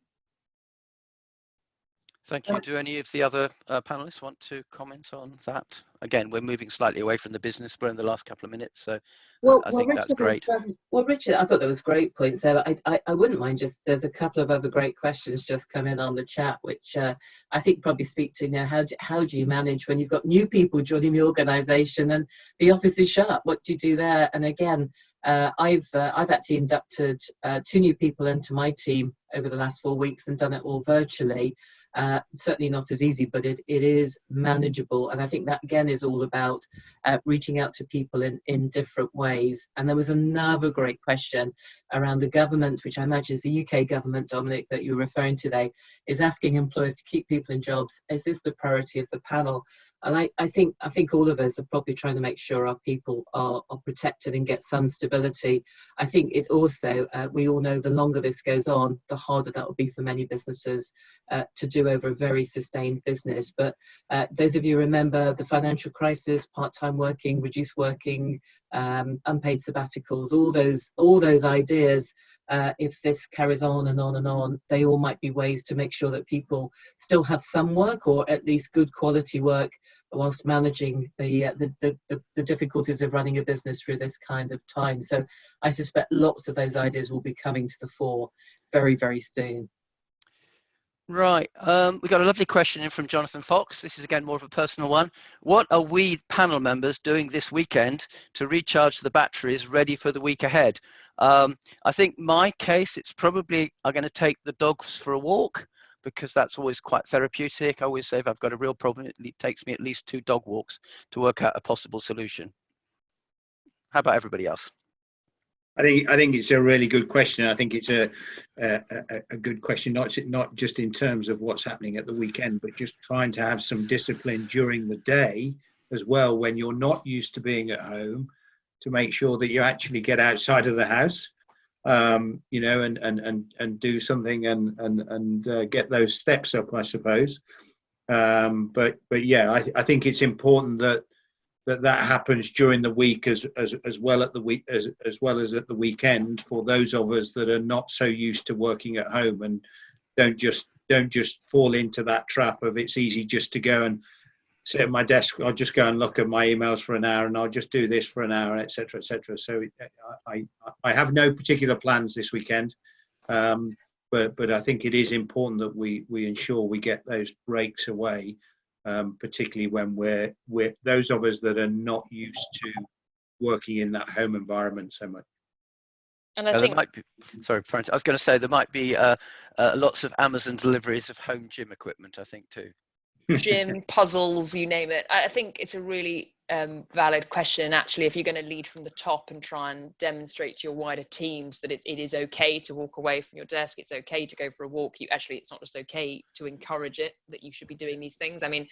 Thank you. Do any of the other panelists want to comment on that? Again, we're moving slightly away from the business. We're in the last couple of minutes, so I think Richard, that's great. Richard, I thought that was great points there. I wouldn't mind there's a couple of other great questions just come in on the chat, which I think probably speak to, how do you manage when you've got new people joining the organisation and the office is shut? What do you do there? And again, I've actually inducted 2 new people into my team over the last 4 weeks and done it all virtually. Certainly not as easy, but it is manageable. And I think that again is all about reaching out to people in different ways. And there was another great question around the government, which I imagine is the UK government, Dominic, that you're referring to today, is asking employers to keep people in jobs. Is this the priority of the panel? And I think all of us are probably trying to make sure our people are protected and get some stability. I think it also, we all know the longer this goes on, the harder that will be for many businesses to do over a very sustained business. But those of you remember the financial crisis, part-time working, reduced working, unpaid sabbaticals, all those ideas. If this carries on and on and on, they all might be ways to make sure that people still have some work, or at least good quality work, whilst managing the difficulties of running a business through this kind of time. So I suspect lots of those ideas will be coming to the fore very, very soon. Right, we got a lovely question in from Jonathan Fox. This is again more of a personal one. What are we panel members doing this weekend to recharge the batteries ready for the week ahead? I think my case, it's probably I'm going to take the dogs for a walk, because that's always quite therapeutic. I always say if I've got a real problem, it takes me at least 2 dog walks to work out a possible solution. How about everybody else? I think it's a really good question. I think it's a good question, not just in terms of what's happening at the weekend, but just trying to have some discipline during the day as well, when you're not used to being at home, to make sure that you actually get outside of the house, and do something and get those steps up, I suppose. But yeah, I think it's important that happens during the week as well at the week as well as at the weekend, for those of us that are not so used to working at home and don't just fall into that trap of it's easy just to go and sit at my desk. I'll just go and look at my emails for an hour, and I'll just do this for an hour, etc., etc. So I have no particular plans this weekend, but I think it is important that we ensure we get those breaks away. Particularly when we're those of us that are not used to working in that home environment so much. And I think there might be, sorry, Francis, I was going to say there might be lots of Amazon deliveries of home gym equipment, I think, too. gym, puzzles, you name it. I think it's a really valid question. Actually, if you're going to lead from the top and try and demonstrate to your wider teams that it is okay to walk away from your desk, it's okay to go for a walk. It's not just okay to encourage it, that you should be doing these things. I mean,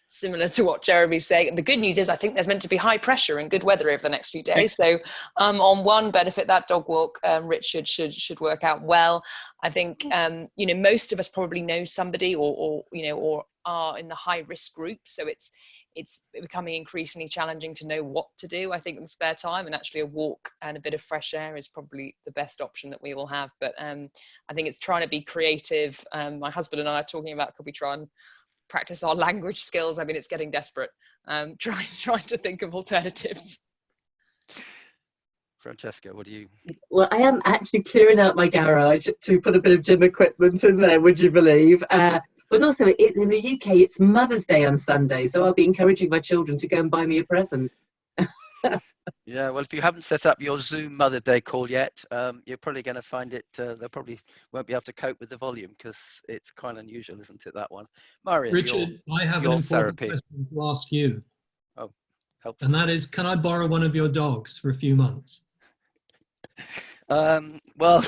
similar to what Jeremy's saying, the good news is I think there's meant to be high pressure and good weather over the next few days. So on one benefit, that dog walk, Richard, should work out well. I think most of us probably know somebody or are in the high risk group, so it's becoming increasingly challenging to know what to do, I think, in spare time, and actually a walk and a bit of fresh air is probably the best option that we all have. But I think it's trying to be creative. My husband and I are talking about, could we try and practice our language skills? I mean, it's getting desperate. Trying to think of alternatives. Francesca, what do you? Well, I am actually clearing out my garage to put a bit of gym equipment in there, would you believe? But also in the UK, it's Mother's Day on Sunday, so I'll be encouraging my children to go and buy me a present. Yeah, well, if you haven't set up your Zoom Mother Day call yet, you're probably going to find it, they probably won't be able to cope with the volume, because it's quite unusual, isn't it, that one? Meirion, Richard, I have an important question to ask you. Oh, helpful. And that is, can I borrow one of your dogs for a few months? Well,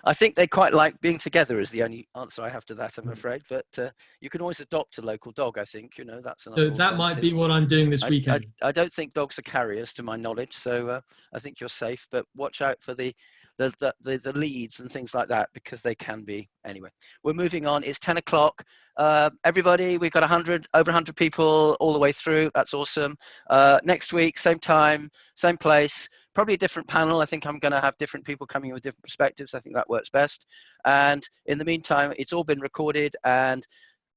I think they quite like being together is the only answer I have to that, I'm afraid. But you can always adopt a local dog, I think. That's another So that might be what I'm doing this weekend. I don't think dogs are carriers, to my knowledge, so I think you're safe. But watch out for the leads and things like that, because they can be. Anyway, we're moving on. It's 10 o'clock. Everybody, we've got over 100 people all the way through. That's awesome. Next week, same time, same place. Probably a different panel. I think I'm going to have different people coming in with different perspectives. I think that works best. And in the meantime, it's all been recorded, and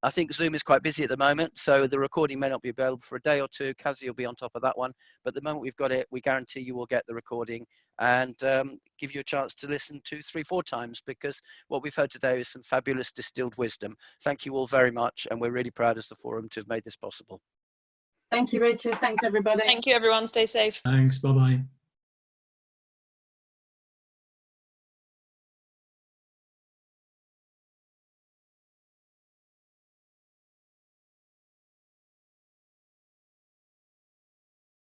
I think Zoom is quite busy at the moment, so the recording may not be available for a day or two. Kazi will be on top of that one. But the moment we've got it, we guarantee you will get the recording and give you a chance to listen 2, 3, 4 times, because what we've heard today is some fabulous distilled wisdom. Thank you all very much, and we're really proud as the forum to have made this possible. Thank you, Richard. Thanks, everybody. Thank you, everyone. Stay safe. Thanks. Bye-bye.